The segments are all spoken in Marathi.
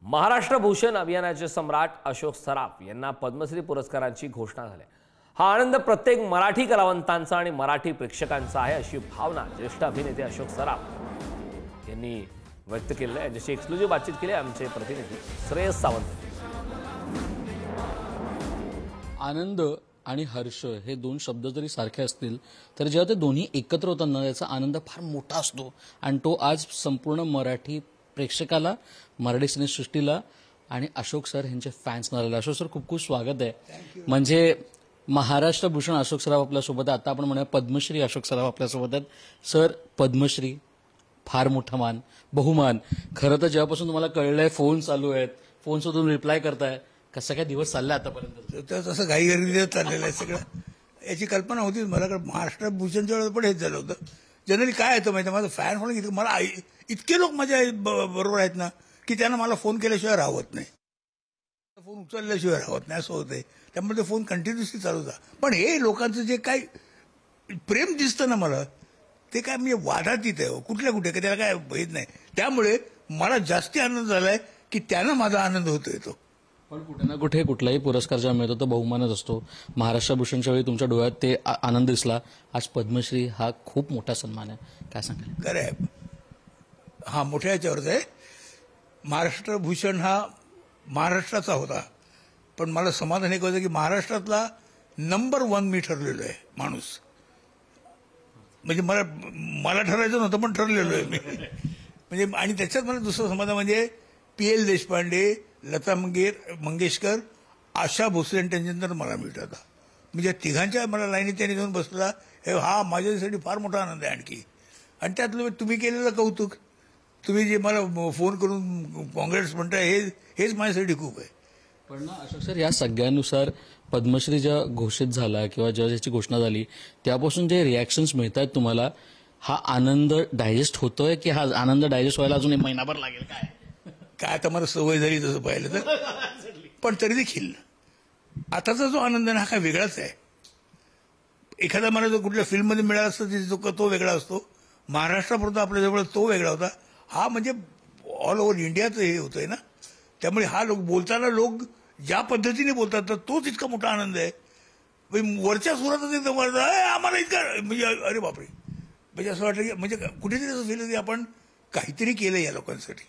महाराष्ट्र भूषण अभियानाचे सम्राट अशोक सराफ यांना पद्मश्री पुरस्कारांची घोषणा झाली। हा आनंद प्रत्येक मराठी कलावंतांचा आणि मराठी प्रेक्षकांचा आहे अशी भावना ज्येष्ठ अभिनेते अशोक सराफ यांनी व्यक्त केली आहे। जशी एक्सक्लुझिव्ह बातचीत केली आमचे प्रतिनिधी श्रेयस सावंत। आनंद आणि हर्ष हे दोन शब्द जरी सारखे असतील तर जेव्हा ते दोन्ही एकत्र होतात ना याचा आनंद फार मोठा असतो आणि तो आज संपूर्ण मराठी प्रेक्षकाला, मराठी सिनेसृष्टीला आणि अशोक सर यांचे फॅन्स झालेले। अशोक सर खूप खूप स्वागत आहे। म्हणजे महाराष्ट्र भूषण अशोक सराफ आपल्यासोबत आहे, आता आपण म्हणूया पद्मश्री अशोक सराफ आपल्यासोबत आहेत। सर, पद्मश्री फार मोठा मान, बहुमान। खरं तर जेव्हापासून तुम्हाला कळलंय फोन चालू आहेत, फोनवर तुम्ही रिप्लाय करताय, कसा काय दिवस चालला आतापर्यंत? तसं घाईघाईने चाललेलं आहे सगळं। याची कल्पना होतीच मला, कारण महाराष्ट्र भूषणच्या वेळेला पण हेच झालं होतं। जनरली काय येतं माहिती, माझं फॅन म्हणून मला इतके लोक माझ्या बरोबर आहेत ना की त्यांना मला फोन केल्याशिवाय राहत नाही, फोन उचलल्याशिवाय राहत नाही, असं होतंय। त्यामुळे फोन कंटिन्युअसली चालू होता। पण हे लोकांचं जे काय प्रेम दिसतं ना मला, ते काय म्हणजे वादातीत आहे, कुठल्या कुठे का त्याला काय भेद नाही। त्यामुळे मला जास्ती आनंद झालाय की त्यांना माझा आनंद होतोय तो। पण कुठे ना कुठे कुठलाही पुरस्कार जेव्हा मिळतो तो बहुमानच असतो। महाराष्ट्र भूषणच्या वेळी तुमच्या डोळ्यात ते आनंद दिसला, आज पद्मश्री हा खूप मोठा सन्मान आहे, काय सांगाल? खरं आहे, हा मोठ्या याच्यावरच आहे। महाराष्ट्र भूषण हा महाराष्ट्राचा होता, पण मला समाधान एक होतं की महाराष्ट्रातला नंबर 1 मी ठरलेलो आहे माणूस। म्हणजे मला ठरायचं नव्हतं पण ठरलेलो आहे मी। म्हणजे आणि त्याच्यात मला दुसरं समाधान म्हणजे PL देशपांडे, लता मंगेशकर, आशा भोसले त्यांच्यानंतर मला मिळतात। म्हणजे तिघांच्या मला लाईनीत त्यांनी जाऊन बसला, हा माझ्यासाठी फार मोठा आनंद आहे आणखी। आणि त्यातलं तुम्ही केलेलं कौतुक, तुम्ही जे मला फोन करून काँग्रेस म्हणताय, हेच माझ्यासाठी खूप आहे। पण ना अशोक सर, या सगळ्यांनुसार पद्मश्री जेव्हा घोषित झाला किंवा जेव्हा त्याची घोषणा झाली त्यापासून जे रिॲक्शन्स मिळत आहेत तुम्हाला, हा आनंद डायजेस्ट होतोय की हा आनंद डायजेस्ट व्हायला अजून 1 महिनाभर लागेल? काय आता मला सवय झाली तसं पाहिलं तर, पण तरी देखील आताचा जो आनंद आहे हा काय वेगळाच आहे। एखादा मला जो कुठल्या फिल्ममध्ये मिळाला असतो तो वेगळा असतो, महाराष्ट्रापुरता आपल्याजवळ तो वेगळा होता। हा म्हणजे ऑल ओव्हर इंडियाचं हे होतंय ना, त्यामुळे हा लोक ज्या पद्धतीने बोलतात तर तोच इतका मोठा आनंद आहे। वरच्या सुरातच एकदम आम्हाला इतका म्हणजे अरे बापरे, म्हणजे असं वाटलं की म्हणजे कुठेतरी असं फील की आपण काहीतरी केलं या लोकांसाठी।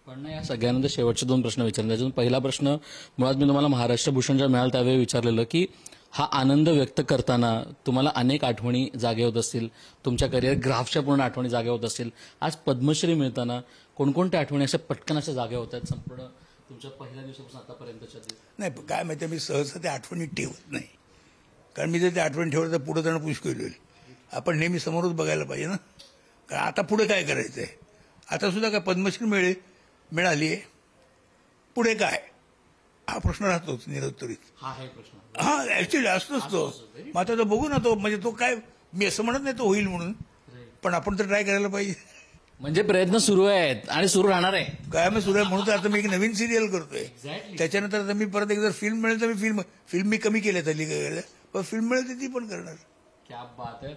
पण ना या सगळ्यांनंतर शेवटचे 2 प्रश्न विचारले। त्याच्यातून पहिला प्रश्न मुळात मी तुम्हाला महाराष्ट्र भूषणच्या मिळाल त्यावेळी विचारलेलं की हा आनंद व्यक्त करताना तुम्हाला अनेक आठवणी जागे होत असतील, तुमच्या करिअर ग्राफच्या पूर्ण आठवणी जागे होत असतील। आज पद्मश्री मिळताना कोणकोणत्या आठवणी अशा पटकन अशा जागे होत आहेत संपूर्ण तुमच्या पहिल्या दिवसापासून आतापर्यंतच्या? नाही, काय माहिती, मी सहसा त्या आठवणी ठेवत नाही, कारण मी जर त्या आठवणी ठेवलं तर पुढे जाणं पुष्कळ होईल। आपण नेहमी समोरच बघायला पाहिजे ना, कारण आता पुढे काय करायचंय। आता सुद्धा काय पद्मश्री मिळाली आहे, पुढे काय हा प्रश्न राहतोच निरुत्तरित। हा ऍक्च्युअली असतोच तो। मग आता तो बघू ना, तो म्हणजे तो काय, मी असं म्हणत नाही तो होईल म्हणून, पण आपण तर ट्राय करायला पाहिजे। म्हणजे प्रयत्न सुरू आहेत आणि सुरू राहणार आहे। काय मी सुरू आहे म्हणून तर आता मी एक नवीन सिरियल करतोय, त्याच्यानंतर आता मी परत एक जर फिल्म मिळेल तर मी फिल्म मी कमी केल्या तर पण फिल्म मिळेल तर ती पण करणार। क्या बात आहे।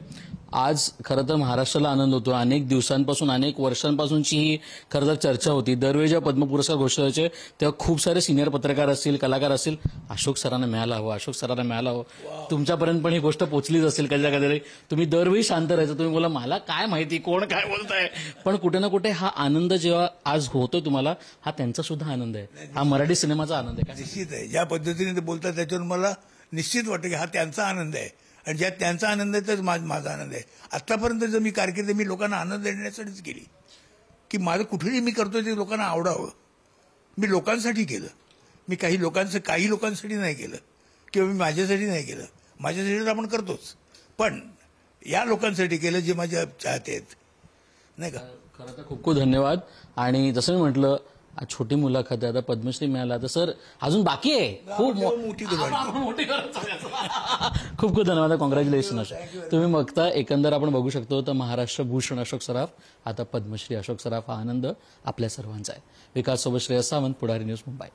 आज खरं तर महाराष्ट्राला आनंद होतो। अनेक दिवसांपासून, अनेक वर्षांपासूनची ही खरं तर चर्चा होती। दरवेळी जेव्हा पद्म पुरस्कार घोषित व्हायचे तेव्हा खूप सारे सिनियर पत्रकार असतील, कलाकार असतील, अशोक सरांना मिळाला हवं, अशोक सरांना मिळाला हवं। तुमच्यापर्यंत पण ही गोष्ट पोहोचलीच असेल कधी कधी। तुम्ही दरवेळी शांत राहायचं, तुम्ही बोला मला काय माहिती कोण काय बोलताय, पण कुठे ना कुठे हा आनंद जेव्हा आज होतोय तुम्हाला, हा त्यांचा सुद्धा आनंद आहे, हा मराठी सिनेमाचा आनंद आहे। निश्चित आहे, ज्या पद्धतीने ते बोलतात त्याच्यावर मला निश्चित वाटतं की हा त्यांचा आनंद आहे, आणि ज्यात त्यांचा आनंद आहे तर माझा आनंद आहे। आतापर्यंत जर मी कारकीर्द मी लोकांना आनंद देण्यासाठीच केली, की माझं कुठेही मी करतोय ते लोकांना आवडावं। मी लोकांसाठी केलं, मी काही लोकांसाठी नाही केलं किंवा मी माझ्यासाठी नाही केलं। माझ्यासाठी तर आपण करतोच, पण या लोकांसाठी केलं जे माझ्या चाहते आहेत, नाही का। खरं तर खूप खूप धन्यवाद। आणि जसं मी म्हटलं छोटी मुलाखत आहे, आता पद्मश्री मिळाला तर सर अजून बाकी आहे, खूप मोठी खूप खूप धन्यवाद, कॉंग्रॅच्युलेशन। तुम्ही बघता एकंदर आपण बघू शकतो तर महाराष्ट्र भूषण अशोक सराफ, आता पद्मश्री अशोक सराफ, हा आनंद आपल्या सर्वांचा आहे। विकास सोबत श्रेयस सावंत, पुढारी न्यूज, मुंबई।